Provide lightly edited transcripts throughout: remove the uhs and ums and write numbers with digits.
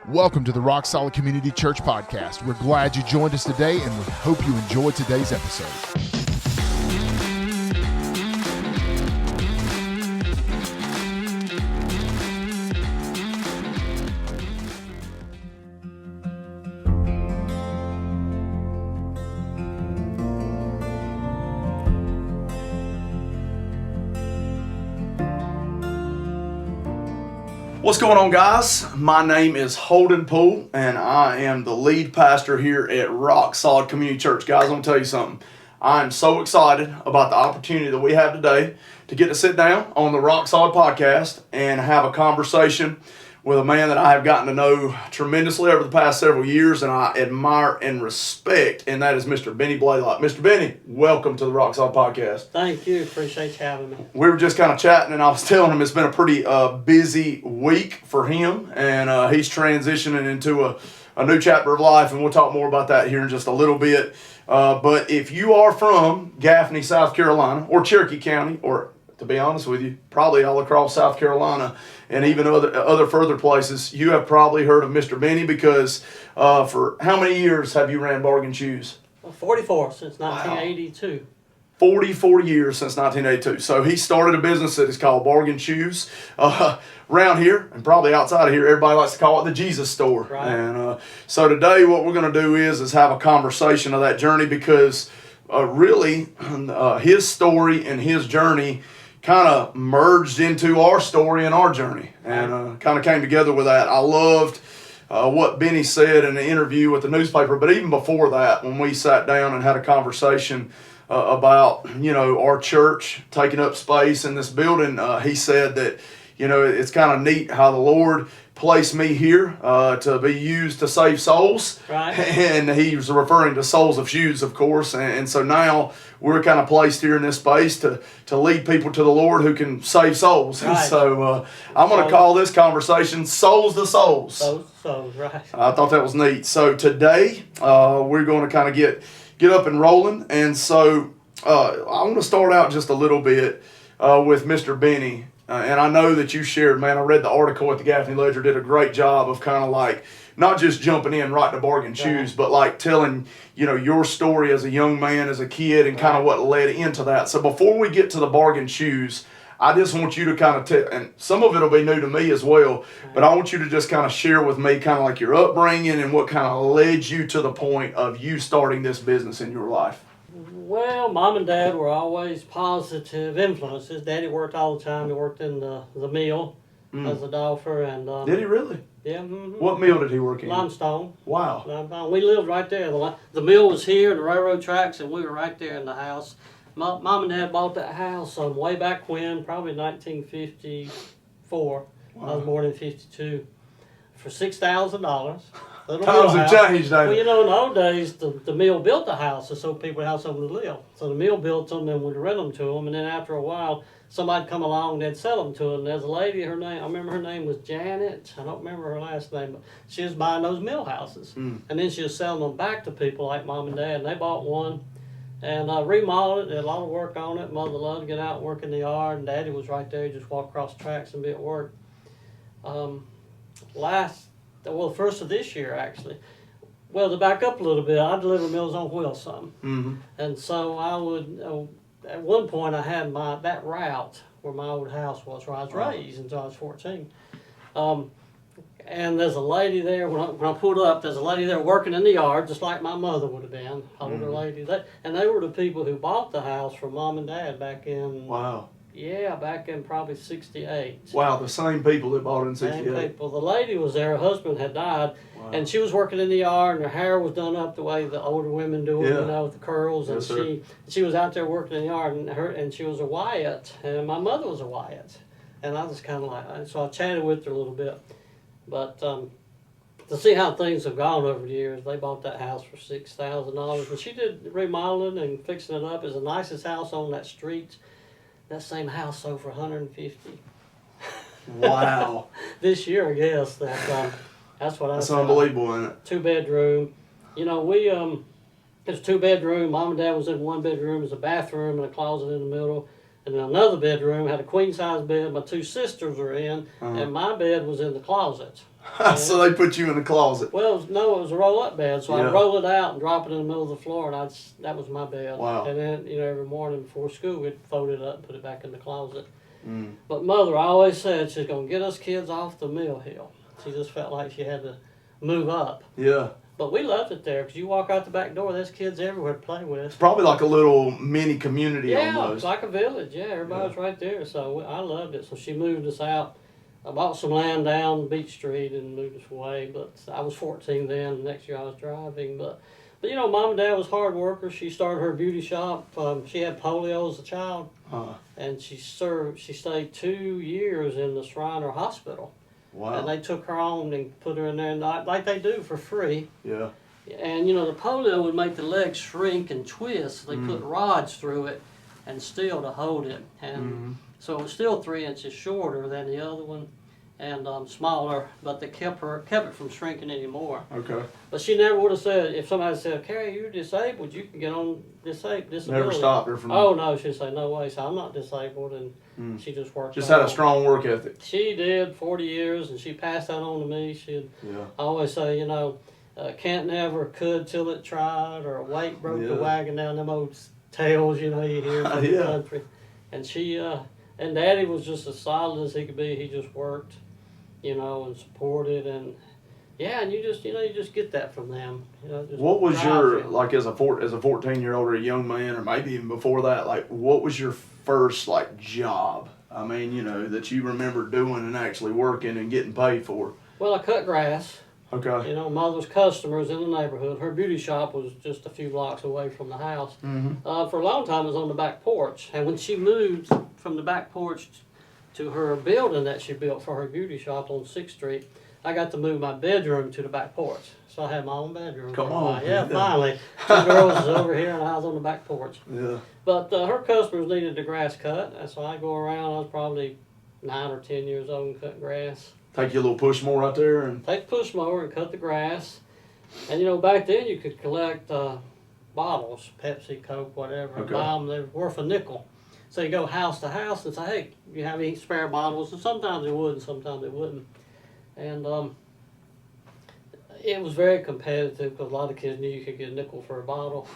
Welcome to the Rock Solid Community Church Podcast. We're glad you joined us today, and we hope you enjoyed today's episode. What's going on, guys? My name is Holden and I am the lead pastor here at Rock Solid Community Church. Guys, I'm going to tell you something. I'm so excited about the opportunity that we have today to get to sit down on the Rock Solid podcast and have a conversation with a man that I have gotten to know tremendously over the past several years, and I admire and respect, and that is Mr. Bennie Blalock. Mr. Bennie, welcome to the Rock Solid podcast. Thank you. Appreciate you having me. We were just kind of chatting, and I was telling him it's been a pretty busy week for him, and he's transitioning into a new chapter of life, and we'll talk more about that here in just a little bit. But if you are from Gaffney, South Carolina, or Cherokee County, or to be honest with you, probably all across South Carolina and even other further places, you have probably heard of Mr. Bennie because for how many years have you ran Bargain Shoes? 44 since 1982. Wow. 44 years since 1982. So he started a business that is called Bargain Shoes. Around here, and probably outside of here, everybody likes to call it the Jesus store. Right. And so today what we're going to do is have a conversation of that journey because really his story and his journey kind of merged into our story and our journey, and kind of came together with that. I loved what Bennie said in the interview with the newspaper, but even before that, when we sat down and had a conversation about, our church taking up space in this building, he said that, it's kind of neat how the Lord placed me here to be used to save souls. Right. And he was referring to souls of shoes, of course. And so now we're kind of placed here in this space to lead people to the Lord who can save souls. Right. And so I'm going to call this conversation Souls to Souls. Souls, right. I thought that was neat. So today we're going to kind of get up and rolling. And so I want to start out just a little bit with Mr. Bennie. And I know that you shared, man, I read the article at the Gaffney Ledger, did a great job of kind of like, not just jumping in right to Bargain Shoes, but like telling, your story as a young man, as a kid, and kind of what led into that. So before we get to the Bargain Shoes, I just want you to kind of tell, and some of it will be new to me as well, but I want you to just kind of share with me kind of like your upbringing and what kind of led you to the point of you starting this business in your life. Well, Mom and Dad were always positive influences. Daddy worked all the time. He worked in the mill as a dolpher. And Did he really? Yeah. Mm-hmm. What mill did he work in? Limestone. Wow. Limestone. We lived right there. The mill was here, the railroad tracks, and we were right there in the house. Mom and Dad bought that house way back when, probably 1954. Wow. I was born in 52. For $6,000. Times have changed, Well, in old days, the mill built the houses so people would have somewhere to live. So the mill built them and would rent them to them, and then after a while, somebody'd come along and they'd sell them to them. There's a lady, I remember her name was Janet. I don't remember her last name, but she was buying those mill houses. And then she was selling them back to people like Mom and Dad, and they bought one and remodeled it, did a lot of work on it. Mother loved to get out and work in the yard, and Daddy was right there, just walk across the tracks and be at work. The first of this year, actually. Well, to back up a little bit, I delivered Meals on Wheels some. Mm-hmm. And so I would, at one point I had that route where my old house was, where I was raised until I was 14. And there's a lady there, when I pulled up, there's a lady there working in the yard, just like my mother would have been, older lady. And they were the people who bought the house from Mom and Dad back in... Wow. Yeah, back in probably 68. Wow, the same people that bought it in 68. Same people. The lady was there, her husband had died, wow. And she was working in the yard, and her hair was done up the way the older women do it, with the curls. And she was out there working in the yard, and she was a Wyatt, and my mother was a Wyatt. And I was kind of like, so I chatted with her a little bit. But to see how things have gone over the years, they bought that house for $6,000. And she did remodeling and fixing it up. It's the nicest house on that street. That same house sold for $150. Wow. This year, I guess. That's what I said. That's unbelievable, isn't it? 2-bedroom. It was 2-bedroom. Mom and Dad was in 1 bedroom. There's a bathroom and a closet in the middle. And then another bedroom had a queen-size bed my two sisters were in, and my bed was in the closet. So they put you in the closet. Well, it was a roll-up bed, so I'd roll it out and drop it in the middle of the floor, and that was my bed. Wow. And then, every morning before school, we'd fold it up and put it back in the closet. But Mother always said she's going to get us kids off the mill hill. She just felt like she had to move up. Yeah. But we loved it there, because you walk out the back door, there's kids everywhere to play with. It's probably like a little mini community Yeah, almost. it's like a village. Yeah, everybody's right there. So I loved it. So she moved us out. I bought some land down Beach Street and moved us away. But I was 14 then. The next year I was driving. But Mom and Dad was hard workers. She started her beauty shop. She had polio as a child. And she stayed 2 years in the Shriner Hospital. Wow. And they took her on and put her in there, and like they do for free. Yeah. And the polio would make the legs shrink and twist. They put rods through it and steel to hold it. And so it was still 3 inches shorter than the other one and smaller, but they kept it from shrinking anymore. Okay. But she never would have said, if somebody said, Carrie, you're disabled, you can get on disability. Never stopped her from... Oh, no, she'd say, no way, so I'm not disabled. And she just worked Just on had a strong work ethic. She did, 40 years, and she passed that on to me. I always say, can't never could till it tried, or a weight broke the wagon down them old tales, you hear from the country. And she, and Daddy was just as solid as he could be. He just worked, and supported, and and you just get that from them. Just what was your, you. like as a 14-year-old or a young man, or maybe even before that, like what was your first job? I mean, that you remember doing and actually working and getting paid for? Well, I cut grass. Okay. Mother's customers in the neighborhood. Her beauty shop was just a few blocks away from the house. For a long time, it was on the back porch. And when she moved from the back porch to her building that she built for her beauty shop on 6th Street, I got to move my bedroom to the back porch. So I had my own bedroom. Come on. Yeah, finally. 2 girls was over here and I was on the back porch. Yeah. But her customers needed the grass cut. And so I go around. I was probably 9 or 10 years old and cut grass. Take your little push mower out there and... Take the push mower and cut the grass. And back then you could collect bottles, Pepsi, Coke, whatever, and buy them. They were worth a nickel. So you go house to house and say, hey, you have any spare bottles? And sometimes they would and sometimes they wouldn't. And it was very competitive because a lot of kids knew you could get a nickel for a bottle.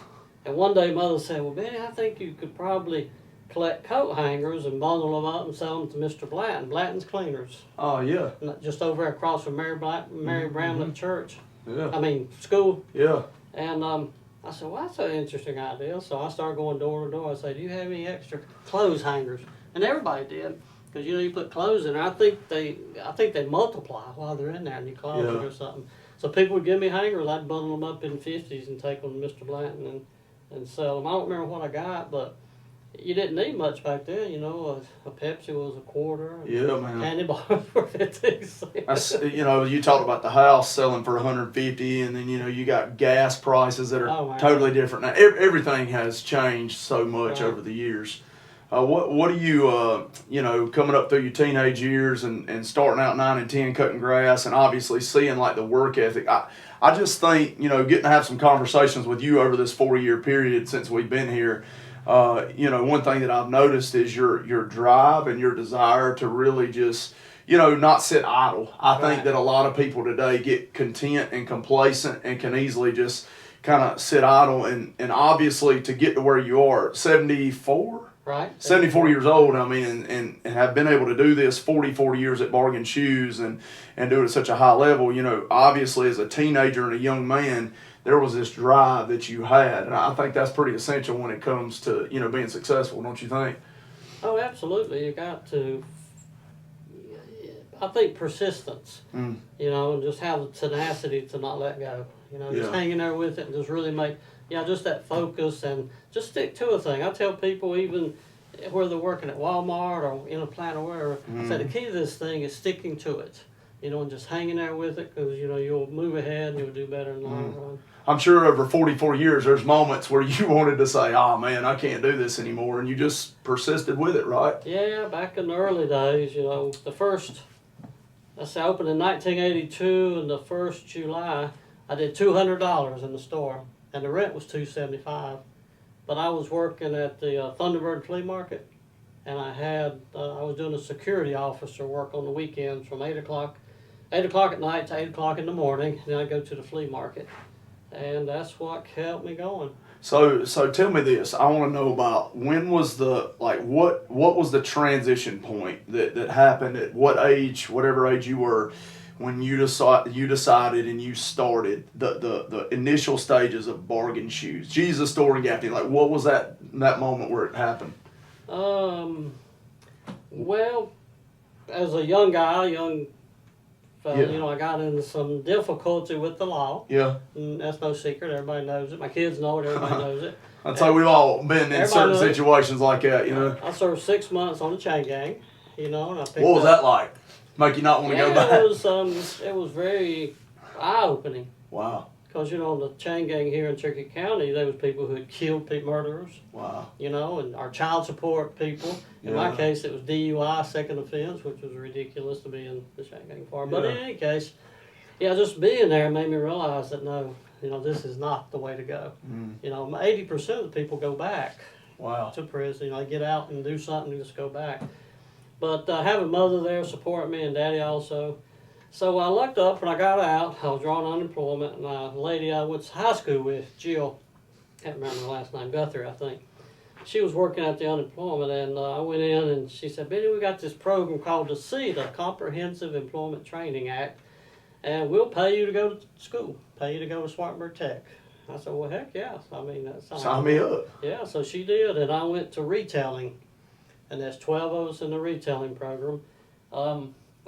And one day Mother said, well, Benny, I think you could probably collect coat hangers and bundle them up and sell them to Mr. Blanton, Blanton's Cleaners. Oh, yeah. Just over across from Mary Bramlett Church. Yeah. I mean, school. Yeah. And I said, well, that's an interesting idea. So I started going door to door. I said, do you have any extra clothes hangers? And everybody did. Because, you put clothes in there. I think they multiply while they're in there in your closet or something. So people would give me hangers. I'd bundle them up in 50s and take them to Mr. Blanton and sell them. I don't remember what I got, but you didn't need much back then. A Pepsi was a quarter. Yeah, man. Candy bars were 50 cents. You talked about the house selling for $150, and then you got gas prices that are totally different now. Everything has changed so much over the years. What do you coming up through your teenage years and starting out 9 and 10 cutting grass, and obviously seeing the work ethic? I just think getting to have some conversations with you over this 4-year period since we've been here. One thing that I've noticed is your drive and your desire to really just, not sit idle. I think that a lot of people today get content and complacent and can easily just kind of sit idle. And obviously to get to where you are, 74? Right. 74 years old, I mean, and have been able to do this 40 years at Bargain Shoes and do it at such a high level. Obviously as a teenager and a young man, there was this drive that you had, and I think that's pretty essential when it comes to being successful, don't you think? Oh, absolutely. You got to. I think persistence. And just have the tenacity to not let go. Just hanging there with it and just really make just that focus and just stick to a thing. I tell people even whether they're working at Walmart or in a plant or wherever, I say the key to this thing is sticking to it. And just hanging there with it because you'll move ahead and you'll do better in the long run. I'm sure over 44 years, there's moments where you wanted to say, oh man, I can't do this anymore. And you just persisted with it, right? Yeah, back in the early days, the first, I opened in 1982, and the first July, I did $200 in the store. And the rent was $275. But I was working at the Thunderbird Flea Market. and I was doing a security officer work on the weekends from 8 o'clock at night to 8 o'clock in the morning. Then I go to the flea market, and that's what kept me going. So tell me this. I want to know about when was what was the transition point that happened at what age, whatever age you were, when you decided and you started the initial stages of Bargain Shoes, Jesus Store in Gaffney. Like, what was that moment where it happened? Well, as a young fella, Yeah. I got into some difficulty with the law. Yeah. And that's no secret. Everybody knows it. My kids know it. Everybody knows it. That's how we've all been in certain knows it. situations like that, you know. I served 6 months on the chain gang, and I picked What was up. that like? Make you not want to go back? It was very eye-opening. Wow. Because, the chain gang here in Cherokee County, there was people who had killed murderers, Wow. and our child support people. In my case, it was DUI, second offense, which was ridiculous to be in the chain gang for. But in any case, just being there made me realize that, no, this is not the way to go. 80% of the people go back to prison. They get out and do something and just go back. But having mother there supporting me and daddy also. So I looked up when I got out. I was drawing unemployment, and a lady I went to high school with, Jill, can't remember her last name, Guthrie, I think. She was working at the unemployment, and I went in and she said, Benny, we got this program called the C, the Comprehensive Employment Training Act, and we'll pay you to go to school, pay you to go to Spartanburg Tech. I said, well, heck yeah. I mean, that sounds Sign me up. Yeah, so she did, and I went to retailing, and there's 12 of us in the retailing program.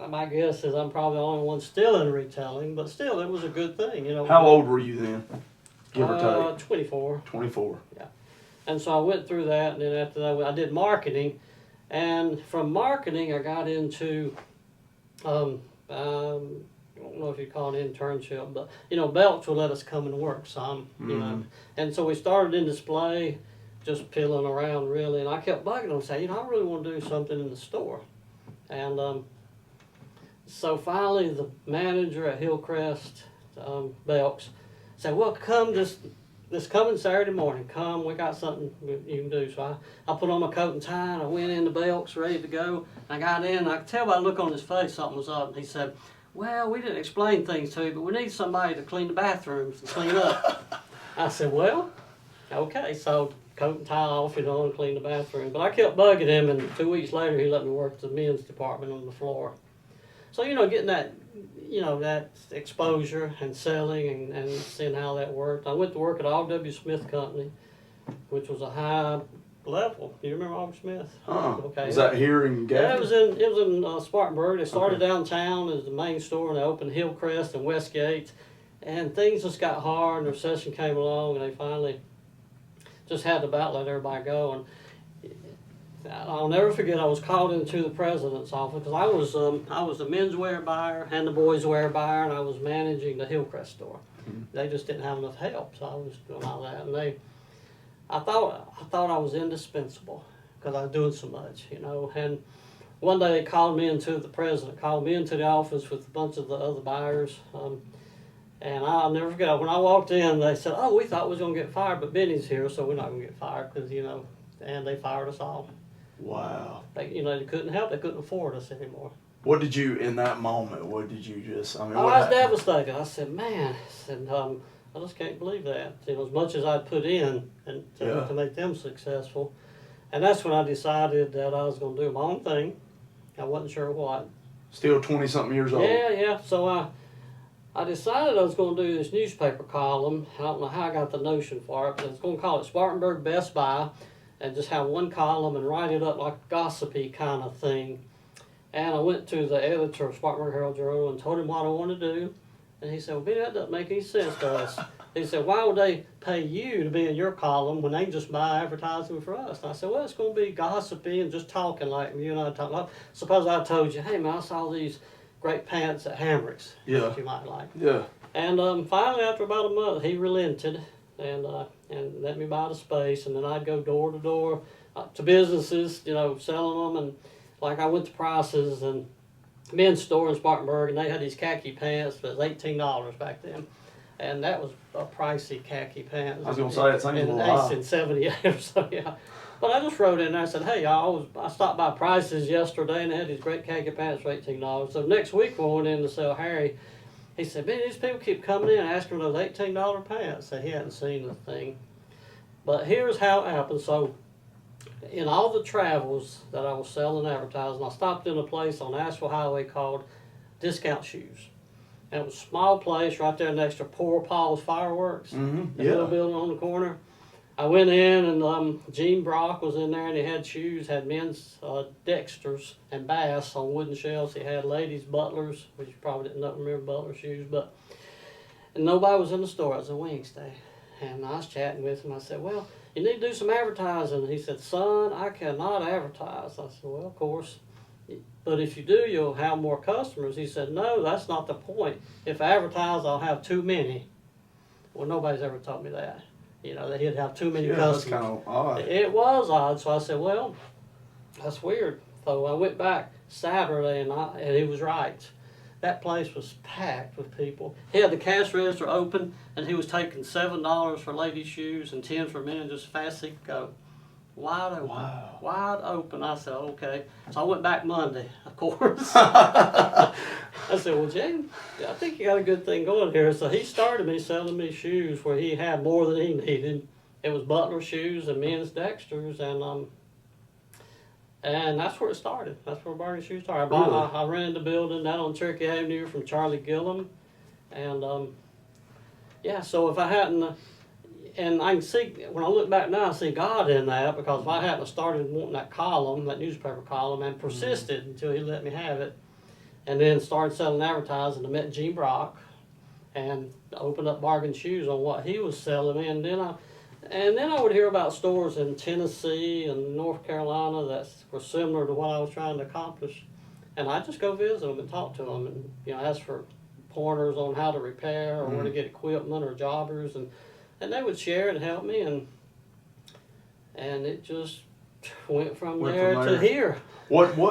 My guess is I'm probably the only one still in retailing, but still, it was a good thing, How old were you then? Give or take. 24. 24. Yeah. And so I went through that, and then after that, I did marketing. And from marketing, I got into, I don't know if you call it internship, but, Belks would let us come and work some, And so we started in display, just pilling around, really. And I kept bugging them, saying, I really want to do something in the store. And so finally, the manager at Hillcrest, Belks, said, well, come this coming Saturday morning. Come, we got something you can do. So I put on my coat and tie, and I went into Belks, ready to go. I got in, and I could tell by the look on his face something was up. And he said, well, we didn't explain things to you, but we need somebody to clean the bathrooms and clean up. I said, well, okay. So coat and tie off, and clean the bathroom. But I kept bugging him, and 2 weeks later, he let me work the men's department on the floor. So, getting that, that exposure and selling and seeing how that worked. I went to work at R.W. Smith Company, which was a high level. Do you remember R.W. Smith? Okay. Was that here in Gaffney? Yeah, it was in Spartanburg. They started downtown as the main store, and they opened Hillcrest and Westgate. And things just got hard, and the recession came along, and they finally just had to about let everybody go. And I'll never forget, I was called into the president's office because I was the menswear buyer and the boyswear buyer, and I was managing the Hillcrest store. They just didn't have enough help, so I was doing all that. And I thought I was indispensable because I was doing so much, And one day the president called me into the office with a bunch of the other buyers. And I'll never forget, when I walked in, they said, oh, we thought we was going to get fired, but Benny's here, so we're not going to get fired because, and they fired us all. Wow. They couldn't help. They couldn't afford us anymore. What did you, in that moment, I was devastated. I said, man, I just can't believe that. As much as I'd put in and to make them successful. And that's when I decided that I was going to do my own thing. I wasn't sure what. Still 20-something years old. Yeah. So I decided I was going to do this newspaper column. I don't know how I got the notion for it, but I was going to call it Spartanburg Best Buy, and just have one column and write it up like a gossipy kind of thing. And I went to the editor of Spartanburg Herald Journal and told him what I wanted to do. And he said, well, Benny, that doesn't make any sense to us. He said, why would they pay you to be in your column when they can just buy advertising for us? And I said, well, it's going to be gossipy and just talking like you and I talk. Like, suppose I told you, hey, man, I saw these great pants at Hamrick's that you might like. Yeah. And finally, after about a month, he relented and let me buy the space. And then I'd go door to door to businesses, selling them. And like I went to Price's and men's store in Spartanburg, and they had these khaki pants, but it was $18 back then. And that was a pricey khaki pant. I was going to say, it seems a little high. In 78 or so, yeah. But I just wrote in there and said, hey, I stopped by Price's yesterday and they had these great khaki pants for $18. So next week when I went in to sell Harry, he said, Benny, these people keep coming in asking for those $18 pants. So he hadn't seen the thing. But here's how it happened. So in all the travels that I was selling advertising, I stopped in a place on Asheville Highway called Discount Shoes. And it was a small place right there next to Poor Paul's Fireworks, the little building on the corner. I went in and Gene Brock was in there and he had shoes, had men's Dexters and Bass on wooden shelves. He had ladies' Butlers, which you probably didn't remember Butler shoes, and nobody was in the store. It was a Wings Day. And I was chatting with him. I said, well, you need to do some advertising. He said, son, I cannot advertise. I said, well, of course. But if you do, you'll have more customers. He said, no, that's not the point. If I advertise, I'll have too many. Well, nobody's ever taught me that. You know, that he'd have too many customers. That's kind of odd. It was odd. So I said, well, that's weird. So I went back Saturday and he was right. That place was packed with people. He had the cash register open and he was taking $7 for ladies' shoes and 10 for men, just fast as he could go. Wide open. Wow. Wide open. I said, okay. So I went back Monday, of course. I said, well, Jane, I think you got a good thing going here. So he started me selling me shoes where he had more than he needed. It was Butler shoes and men's Dexters, and that's where it started. That's where Bargain Shoes started. I rented the building down on Cherokee Avenue from Charlie Gillum. And, so if I hadn't... And I can see, when I look back now, I see God in that, because if I hadn't started wanting that column, that newspaper column, and persisted until he let me have it, and then started selling advertising, I met Gene Brock, and opened up Bargain Shoes on what he was selling me, and then I would hear about stores in Tennessee and North Carolina that were similar to what I was trying to accomplish, and I'd just go visit them and talk to them, and ask for pointers on how to repair or where to get equipment or jobbers, and they would share and help me, and it just went from there to here.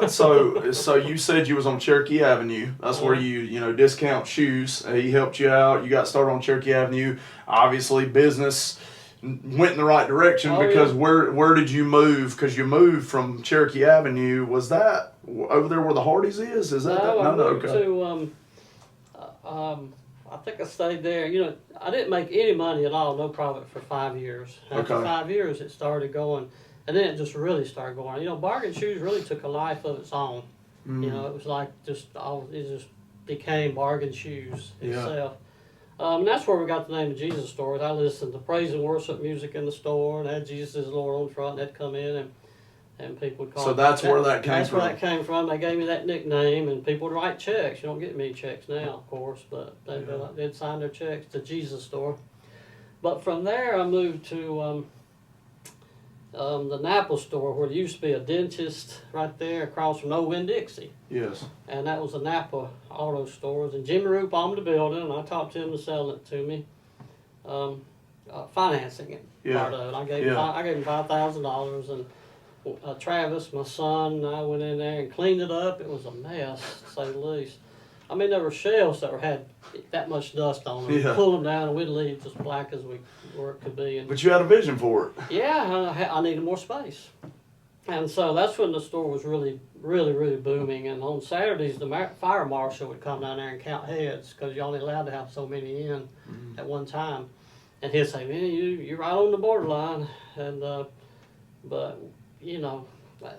So you said you was on Cherokee Avenue. That's where you Discount Shoes. He helped you out. You got started on Cherokee Avenue. Obviously, business went in the right direction because where did you move? Because you moved from Cherokee Avenue. Was that over there where the Hardee's is? Is that I moved to I think I stayed there. I didn't make any money at all, no profit for 5 years. After 5 years, it started going, and then it just really started going. Bargain Shoes really took a life of its own. It was like it just became Bargain Shoes itself. And that's where we got the name of Jesus Stores. I listened to praise and worship music in the store, and had Jesus is Lord on the front, and they'd come in and people would call. So that's where that came from. That's where that came from. They gave me that nickname, and people would write checks. You don't get many checks now, of course, but they'd sign their checks to Jesus Store. But from there, I moved to the Napa store, where there used to be a dentist right there across from No Winn-Dixie. Yes. And that was the Napa Auto Stores. And Jimmy Roop owned the building, and I talked to him to sell it to me, financing it. Part of it. I gave him $5,000, and Travis, my son, and I went in there and cleaned it up. It was a mess, to say the least. I mean, there were shelves that had that much dust on them. Yeah. Pull them down, and we'd leave as black as where it could be. But you had a vision for it. Yeah, I needed more space. And so that's when the store was really, really, really booming. And on Saturdays, the fire marshal would come down there and count heads, because you're only allowed to have so many in at one time. And he'd say, man, you're right on the borderline. And but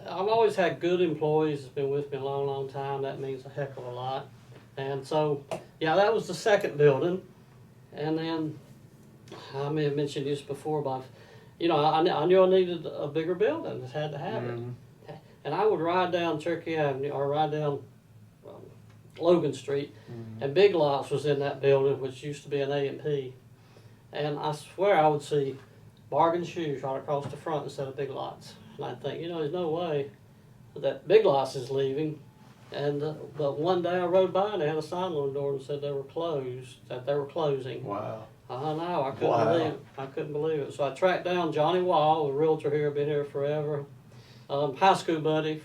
I've always had good employees that's been with me a long, long time. That means a heck of a lot. And so, that was the second building. And then, I may have mentioned this before, but, I knew I needed a bigger building. Just had to have it. And I would ride down Cherokee Avenue, or ride down Logan Street, and Big Lots was in that building, which used to be an A&P. And I swear I would see Bargain Shoes right across the front instead of Big Lots. And I'd think, there's no way that Big Lots is leaving. And but one day I rode by and they had a sign on the door and said they were closed, that they were closing. Wow. I know, I couldn't believe it. I couldn't believe it. So I tracked down Johnny Wall, a realtor here, been here forever, high school buddy,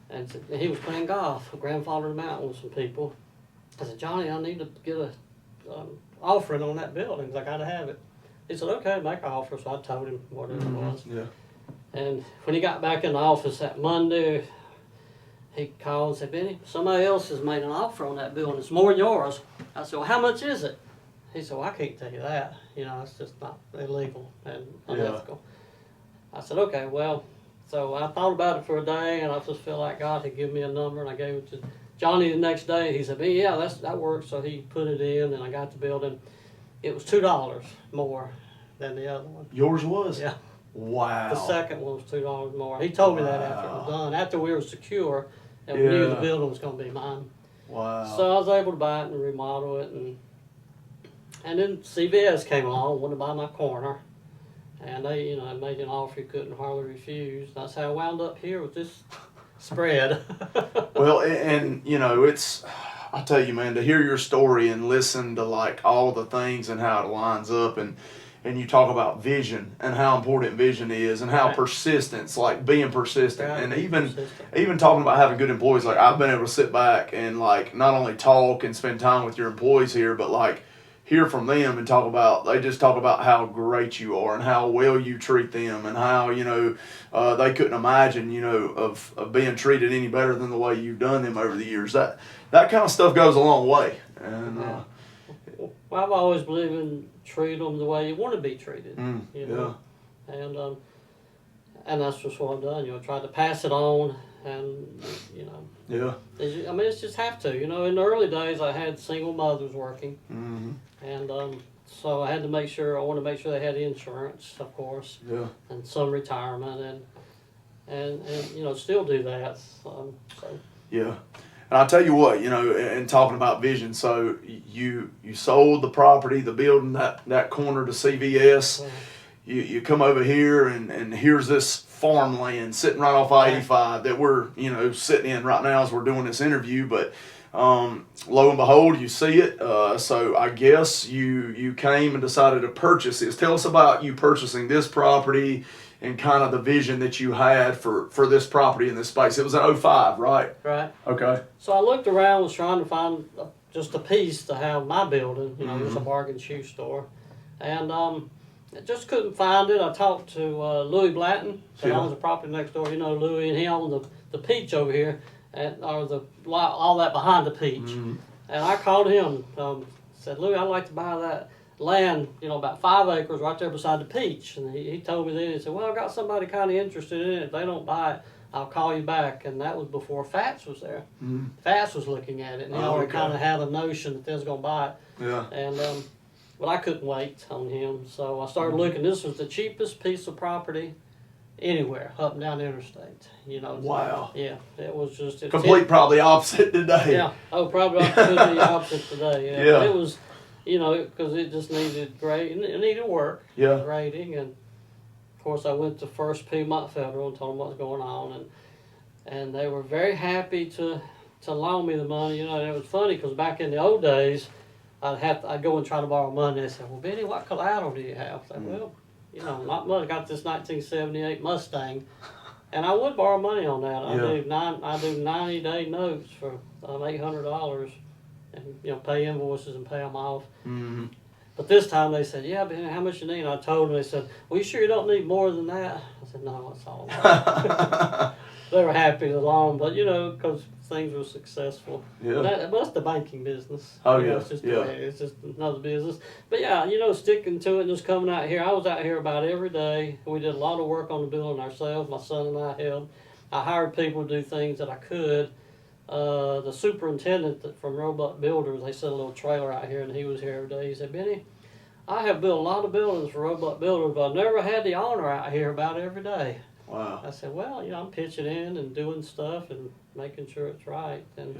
and he was playing golf, grandfather of the mountain with some people. I said, Johnny, I need to get a offering on that building, because I got to have it. He said, okay, make an offer. So I told him what it was. Yeah. And when he got back in the office that Monday, he called and said, Benny, somebody else has made an offer on that building. It's more than yours. I said, well, how much is it? He said, well, I can't tell you that. You know, it's just not illegal and unethical. I said, okay, well, so I thought about it for a day, and I just felt like God had given me a number, and I gave it to Johnny the next day. He said, yeah, that works. So he put it in, and I got the building. It was $2 more than the other one. Yours was? Yeah. Wow. The second one was $2 more. He told me that after it was done, after we were secure, and we knew the building was going to be mine. Wow. So I was able to buy it and remodel it, and then CVS came along, wanted to buy my corner, and they, you know, made an offer you couldn't hardly refuse. That's how I wound up here with this spread. Well, and you know, I tell you, man, to hear your story and listen to like all the things and how it lines up, and you talk about vision and how important vision is, and how persistence, like being persistent, and even talking about having good employees. Like I've been able to sit back and like not only talk and spend time with your employees here, but like hear from them and they just talk about how great you are and how well you treat them, and how, you know, they couldn't imagine, you know, of being treated any better than the way you've done them over the years. That kind of stuff goes a long way. And well, I've always believed in treat them the way you want to be treated. You know? And that's just what I've done. You know, tried to pass it on, and you know. Yeah. I mean, it's just have to. You know, in the early days, I had single mothers working, and so I had to make sure. I wanted to make sure they had insurance, of course, and some retirement, and you know, still do that. So. Yeah. And I'll tell you what, you know, and talking about vision, so you sold the property, the building, that corner to CVS. You come over here, and here's this farmland sitting right off I-85 that we're, you know, sitting in right now as we're doing this interview. But lo and behold, you see it. So I guess you came and decided to purchase this. Tell us about you purchasing this property and kind of the vision that you had for this property in this space. It was in 2005, right? Right. Okay. So I looked around, was trying to find just a piece to have my building. You know, it was a bargain shoe store, and I just couldn't find it. I talked to Louis Blatton, who owns the property next door. You know Louis, and he owned the Peach over here, or all that behind the Peach. And I called him, said, Louis, I'd like to buy that land, you know, about 5 acres right there beside the Peach. And he told me then, he said, well, I've got somebody kind of interested in it. If they don't buy it, I'll call you back. And that was before Fats was there. Fats was looking at it, and he already kind of had a notion that they was going to buy it. Yeah. And but I couldn't wait on him, so I started looking. This was the cheapest piece of property anywhere up and down the interstate. You know. Wow. Yeah, it was just probably opposite today. Yeah. Oh, probably completely opposite today. Yeah. But it was, you know, because it just needed it needed work. Yeah. Grading, and of course I went to First Piedmont Federal and told them what was going on, and they were very happy to loan me the money. You know, and it was funny because back in the old days, I'd go and try to borrow money. They said, well, Benny, what collateral do you have? I said, well, you know, not much. I got this 1978 Mustang, and I would borrow money on that. I do 90-day notes for $800, and you know, pay invoices and pay them off. But this time they said, yeah, Benny, how much you need? And I told them. They said, well, you sure you don't need more than that? I said, no, that's all right. They were happy to loan, but you know, because things were successful. Yeah. But that's the banking business. Oh, you know, it's just it's just another business. But yeah, you know, sticking to it and just coming out here. I was out here about every day. We did a lot of work on the building ourselves. My son and I helped. I hired people to do things that I could. The superintendent from Robot Builders, they set a little trailer out here, and he was here every day. He said, Benny, I have built a lot of buildings for Robot Builders, but I've never had the owner out here about every day. Wow. I said, well, you know, I'm pitching in and doing stuff and making sure it's right. And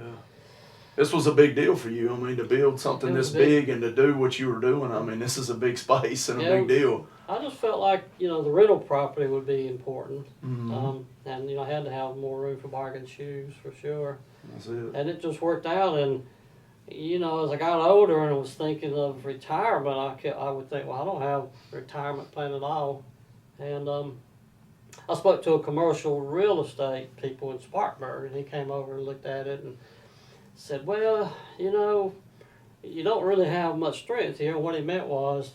this was a big deal for you. I mean, to build something this big and to do what you were doing. I mean, this is a big space and a big deal. I just felt like, you know, the rental property would be important. And, you know, I had to have more room for bargain shoes for sure. That's it. And it just worked out. And, you know, as I got older and was thinking of retirement, I would think, well, I don't have a retirement plan at all. And I spoke to a commercial real estate people in Spartanburg, and he came over and looked at it and said, well, you know, you don't really have much strength here. And what he meant was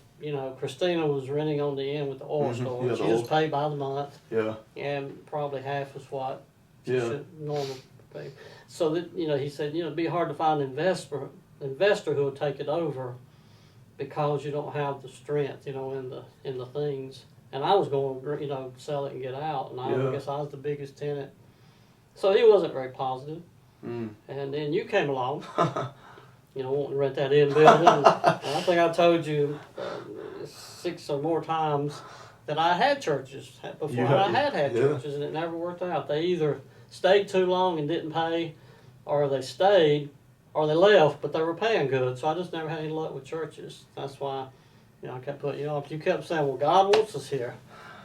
Christina was renting on the end with the oil store. Yeah, She the just paid by the month, Yeah. and probably half is what she Yeah. should normally pay. So that he said, it'd be hard to find an investor who will take it over because you don't have the strength, in the things. And I was going to, sell it and get out, and I guess I was the biggest tenant. So he wasn't very positive. And then you came along, wanting to rent that in building. And I think I told you 6 or more times that I had churches before. I had churches, and it never worked out. They either stayed too long and didn't pay, or they stayed, or they left, but they were paying good. So I just never had any luck with churches. That's why, I kept putting you off. You kept saying, well, God wants us here.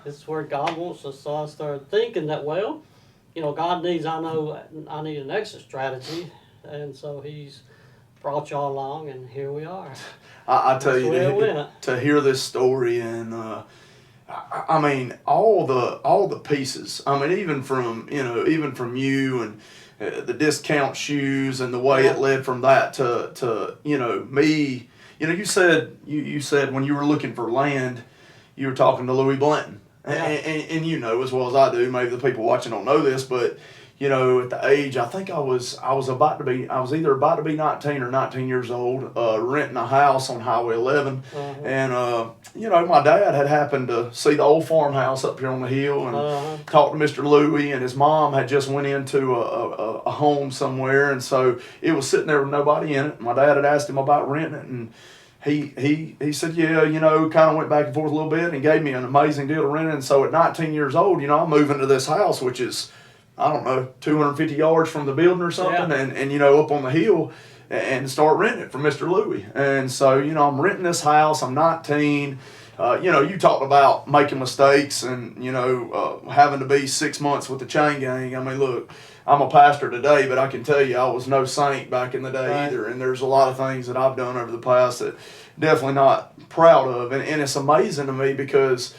This is where God wants us. So I started thinking that, God needs, I need an exit strategy. And so He's brought y'all along, and here we are. I tell you, to hear this story, and I mean, all the pieces. I mean, even from you and the discount shoes, and the way it led from that to me. You said when you were looking for land, you were talking to Louis Blanton, and as well as I do. Maybe the people watching don't know this, but at the age, I think I was either about to be 19 or 19 years old, renting a house on Highway 11. And, my dad had happened to see the old farmhouse up here on the hill and talked to Mr. Louie, and his mom had just went into a home somewhere. And so it was sitting there with nobody in it. My dad had asked him about renting it, and he said, kind of went back and forth a little bit and gave me an amazing deal to rent it. And so at 19 years old, I'm moving to this house, which is, I don't know, 250 yards from the building or something, and up on the hill, and start renting it from Mr. Louie. And so, I'm renting this house. I'm 19. You talked about making mistakes and, having to be 6 months with the chain gang. I mean, look, I'm a pastor today, but I can tell you I was no saint back in the day either. And there's a lot of things that I've done over the past that definitely not proud of. And it's amazing to me because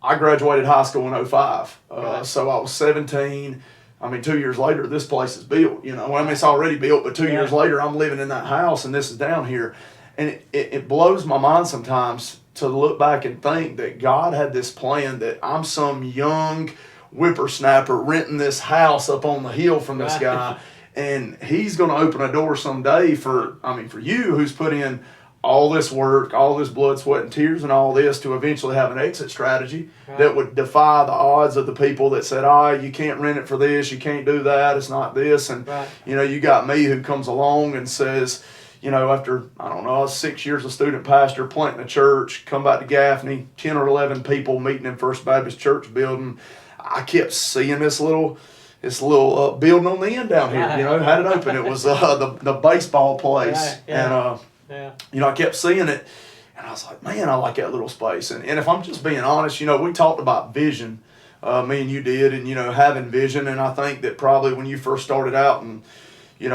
I graduated high school in 2005. So I was 17. I mean, 2 years later, this place is built. It's already built, but 2 years later, I'm living in that house, and this is down here. And it blows my mind sometimes to look back and think that God had this plan that I'm some young whippersnapper renting this house up on the hill from this guy, and He's going to open a door someday for you, who's put in all this work, all this blood, sweat, and tears, and all this to eventually have an exit strategy that would defy the odds of the people that said, you can't rent it for this, you can't do that, it's not this. And, you got me who comes along and says, after, I don't know, I was 6 years a student pastor, planting a church, come back to Gaffney, 10 or 11 people meeting in First Baptist Church building. I kept seeing this little building on the end down here, had it open. It was the baseball place. And, I kept seeing it, and I was like, man, I like that little space. And if I'm just being honest, we talked about vision, me and you did, and, having vision. And I think that probably when you first started out and,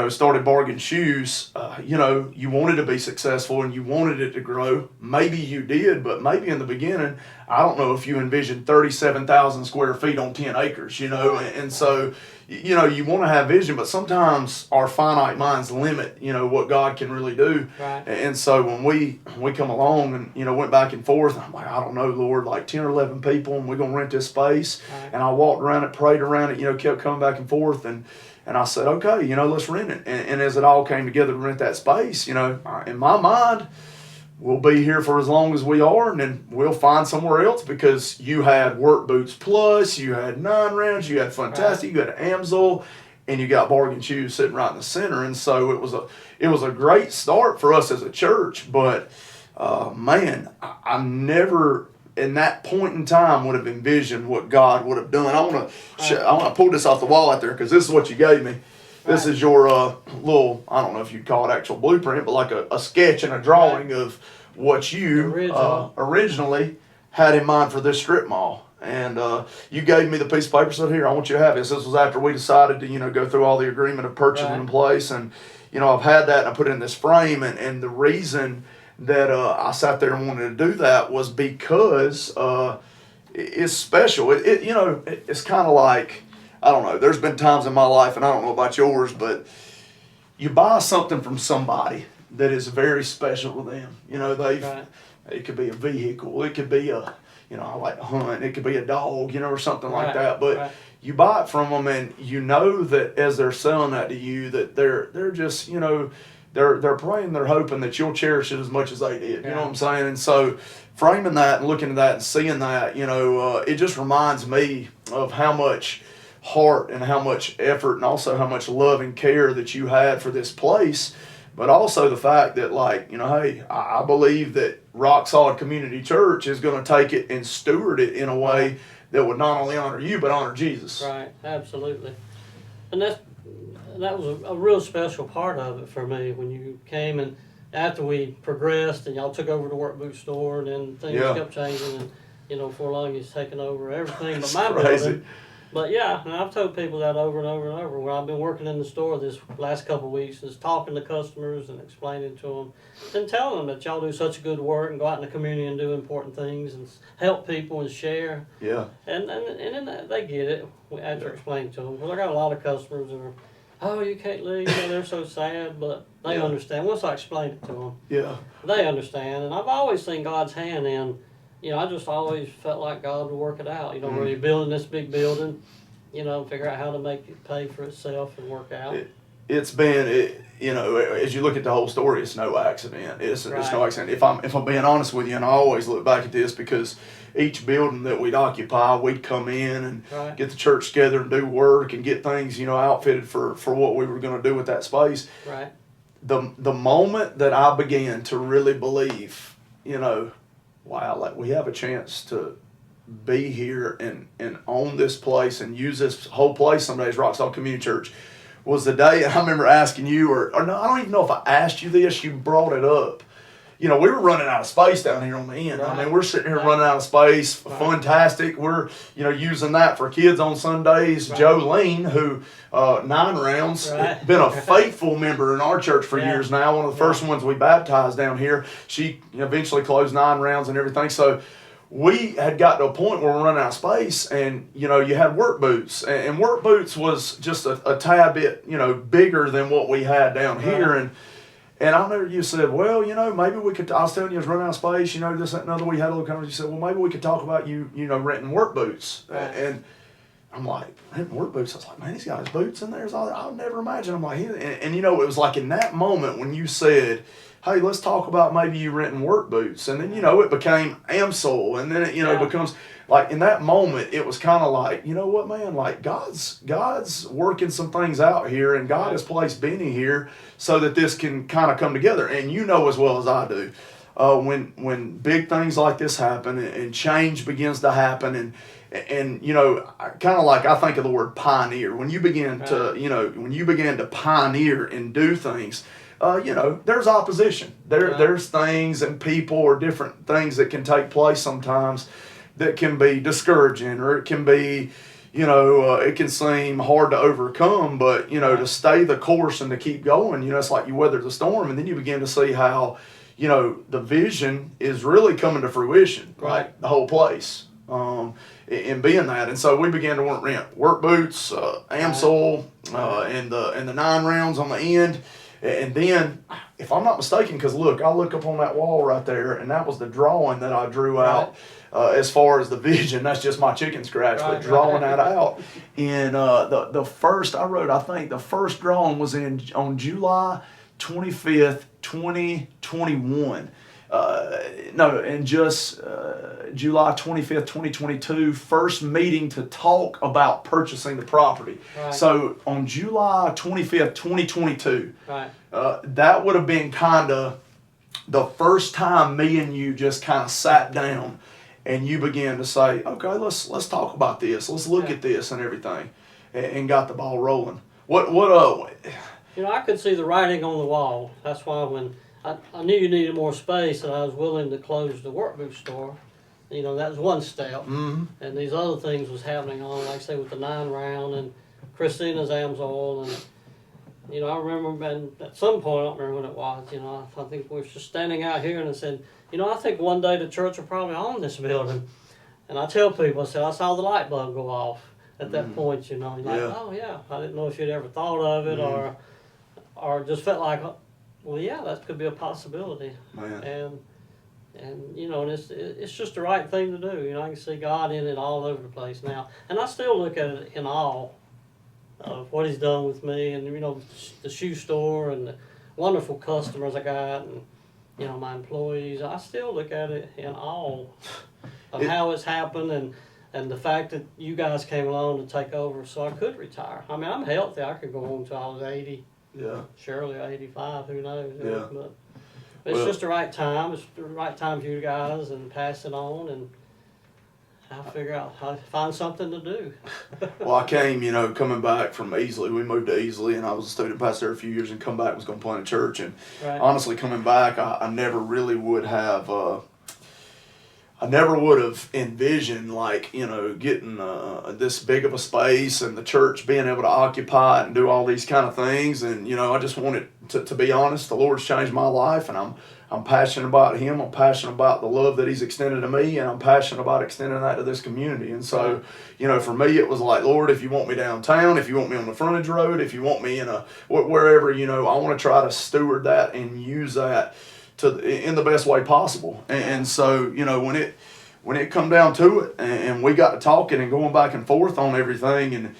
started Bargain Shoes, you wanted to be successful and you wanted it to grow. Maybe you did, but maybe in the beginning, I don't know if you envisioned 37,000 square feet on 10 acres, and so, you want to have vision, but sometimes our finite minds limit, what God can really do. And so when we come along and, went back and forth, I'm like, I don't know, Lord, like 10 or 11 people, and we're going to rent this space. And I walked around it, prayed around it, kept coming back and forth. And I said, okay, let's rent it. And as it all came together to rent that space, in my mind, we'll be here for as long as we are, and then we'll find somewhere else, because you had Work Boots Plus, you had Nine Rounds, you had Fantastic, you had Amsoil, and you got Bargain Shoes sitting right in the center. And so it was a great start for us as a church. But man, I never in that point in time would have envisioned what God would have done. I want to pull this off the wall out there, because this is what you gave me. This is your little, I don't know if you'd call it actual blueprint, but like a sketch and a drawing of what you originally had in mind for this strip mall. And you gave me the piece of paper, said, here, I want you to have this. This was after we decided to, go through all the agreement of purchasing in place. And, I've had that, and I put it in this frame. And the reason that I sat there and wanted to do that was because it's special. It's kind of like, I don't know, there's been times in my life, and I don't know about yours, but you buy something from somebody, that is very special to them. You know, Right. it could be a vehicle, it could be a, you know, I like to hunt, it could be a dog, you know, or something like Right, that. But right. you buy it from them, and you know that as they're selling that to you, that they're just, you know, they're praying, they're hoping that you'll cherish it as much as they did. You know what I'm saying? And so framing that and looking at that and seeing that, you know, it just reminds me of how much heart and how much effort and also how much love and care that you had for this place. But also the fact that, like, you know, hey, I believe that Rock Solid Community Church is going to take it and steward it in a way that would not only honor you, but honor Jesus. Right, absolutely. And that was a real special part of it for me when you came, and after we progressed and y'all took over the work boot store, and then things kept changing, and, you know, before long he's taken over everything but my building. But yeah, and I've told people that over and over and over. When I've been working in the store this last couple of weeks, is talking to customers and explaining to them and telling them that y'all do such good work and go out in the community and do important things and help people and share. Yeah. And then they get it after explaining to them. Well, I got a lot of customers that are, oh, you can't leave, you know, they're so sad, but they understand. Once I explain it to them, they understand. And I've always seen God's hand in, you know, I just always felt like God would work it out. You know, where you're building this big building, you know, figure out how to make it pay for itself and work out. It's been, you know, as you look at the whole story, it's no accident. It's no accident. If I'm being honest with you, and I always look back at this because each building that we'd occupy, we'd come in and get the church together and do work and get things, you know, outfitted for what we were going to do with that space. Right. The moment that I began to really believe, you know, wow, like we have a chance to be here and own this place and use this whole place someday as Rock Solid Community Church, was the day. And I remember asking you, or no, I don't even know if I asked you this, you brought it up. You know, we were running out of space down here on the end. I mean, we're sitting here running out of space. Fantastic. We're, you know, using that for kids on Sundays. Jolene, who 9 rounds, been a faithful member in our church for years now. One of the first ones we baptized down here. She eventually closed 9 rounds and everything. So we had got to a point where we're running out of space, and, you know, you had work boots. And work boots was just a tad bit, you know, bigger than what we had down here. And I remember you said, well, you know, maybe we could, I was telling you, I was running out of space, you know, this, that, and other. We had a little conversation. You said, well, maybe we could talk about you know, renting work boots. And I'm like, renting work boots? I was like, man, he's got his boots in there. I'll never imagine. I'm like, and you know, it was like in that moment when you said, hey, let's talk about maybe you renting work boots. And then, you know, it became AMSOL. And then it, you know, becomes, like, in that moment, it was kind of like, you know what, man, like God's working some things out here, and God has placed Bennie here so that this can kind of come together. And you know as well as I do, when big things like this happen and change begins to happen, and you know, kind of like I think of the word pioneer. When you begin to, you know, when you begin to pioneer and do things, you know, there's opposition. There's things and people or different things that can take place sometimes that can be discouraging, or it can be, you know, it can seem hard to overcome, but, you know, to stay the course and to keep going, you know, it's like you weather the storm, and then you begin to see how, you know, the vision is really coming to fruition, like the whole place, in being that. And so we began to rent work boots, AMSOL, and the 9 rounds on the end. And then, if I'm not mistaken, because look, I look up on that wall right there, and that was the drawing that I drew out as far as the vision. That's just my chicken scratch, but drawing that out. And the first, I wrote, I think the first drawing was on July 25th, 2021. July 25th, 2022, first meeting to talk about purchasing the property. So on July 25th, 2022, that would have been kind of the first time me and you just kind of sat down and you began to say, okay, let's talk about this. Let's look at this and everything, and got the ball rolling. You know, I could see the writing on the wall. That's why when I knew you needed more space, and I was willing to close the work boot store. You know, that was one step. And these other things was happening on, like I say, with the 9 round and Christina's AMSOL. And, you know, I remember, and at some point, I don't remember when it was, you know, I think we were just standing out here, and I said, you know, I think one day the church will probably own this building. And I tell people, I said, I saw the light bulb go off at that point, you know. Like, oh, yeah, I didn't know if you'd ever thought of it or just felt like Well, yeah, that could be a possibility. Man. And you know, and it's just the right thing to do. You know, I can see God in it all over the place now, and I still look at it in awe of what He's done with me, and you know, the shoe store and the wonderful customers I got, and you know, my employees. I still look at it in awe of how it's happened, and the fact that you guys came along to take over, so I could retire. I mean, I'm healthy. I could go on until I was 80. Yeah. Surely 85. Who knows? Yeah. But it's just the right time. It's the right time for you guys, and pass it on, and I'll figure out how to find something to do. Well, I came, you know, coming back from Easley. We moved to Easley, and I was a student pastor there a few years, and come back was going to plant a church. And Right. honestly, coming back, I never really would have. I never would have envisioned, like, you know, getting this big of a space and the church being able to occupy it and do all these kind of things. And, you know, I just wanted to be honest, the Lord's changed my life, and I'm passionate about Him. I'm passionate about the love that He's extended to me, and I'm passionate about extending that to this community. And so, you know, for me, it was like, Lord, if you want me downtown, if you want me on the frontage road, if you want me in wherever, you know, I want to try to steward that and use that in the best way possible. And so, you know, when it come down to it, and we got to talking and going back and forth on everything, and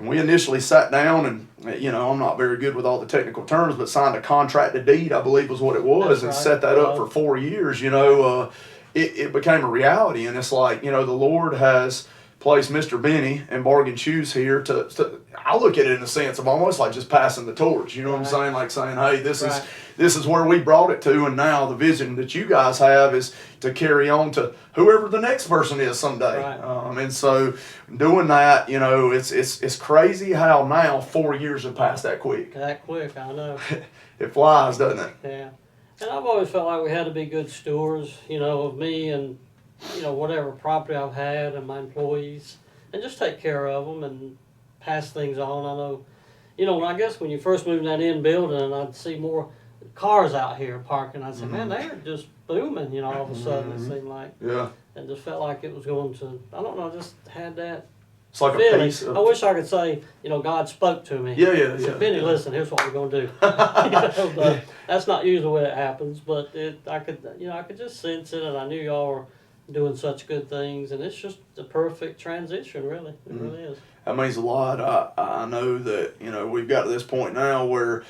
we initially sat down, and you know, I'm not very good with all the technical terms, but signed a contract to deed, I believe was what it was. That's and right. set that up for 4 years. You know, it became a reality, and it's like, you know, the Lord has placed Mr. Bennie and Bargain Shoes here to I look at it in the sense of almost like just passing the torch. You know what I'm saying? Like saying, hey, this is where we brought it to, and now the vision that you guys have is to carry on to whoever the next person is someday. Right. And so doing that, you know, it's crazy how now 4 years have passed that quick. That quick, I know. It flies, doesn't it? Yeah. And I've always felt like we had to be good stewards, you know, of me and, you know, whatever property I've had and my employees, and just take care of them and pass things on. I know, you know, I guess when you first moved in that end building, and I'd see more cars out here parking, I'd say, man, they're just booming, you know, all of a sudden, it seemed like. Yeah. And just felt like it was going to, I don't know, I just had that It's like feeling. a piece of, I wish I could say, you know, God spoke to me. Yeah. Said, Benny, listen, here's what we're going to do. You know, but that's not usually the way it happens, but I could just sense it, and I knew y'all were doing such good things, and it's just the perfect transition, really. It really is. That means a lot. I know that, you know, we've got to this point now where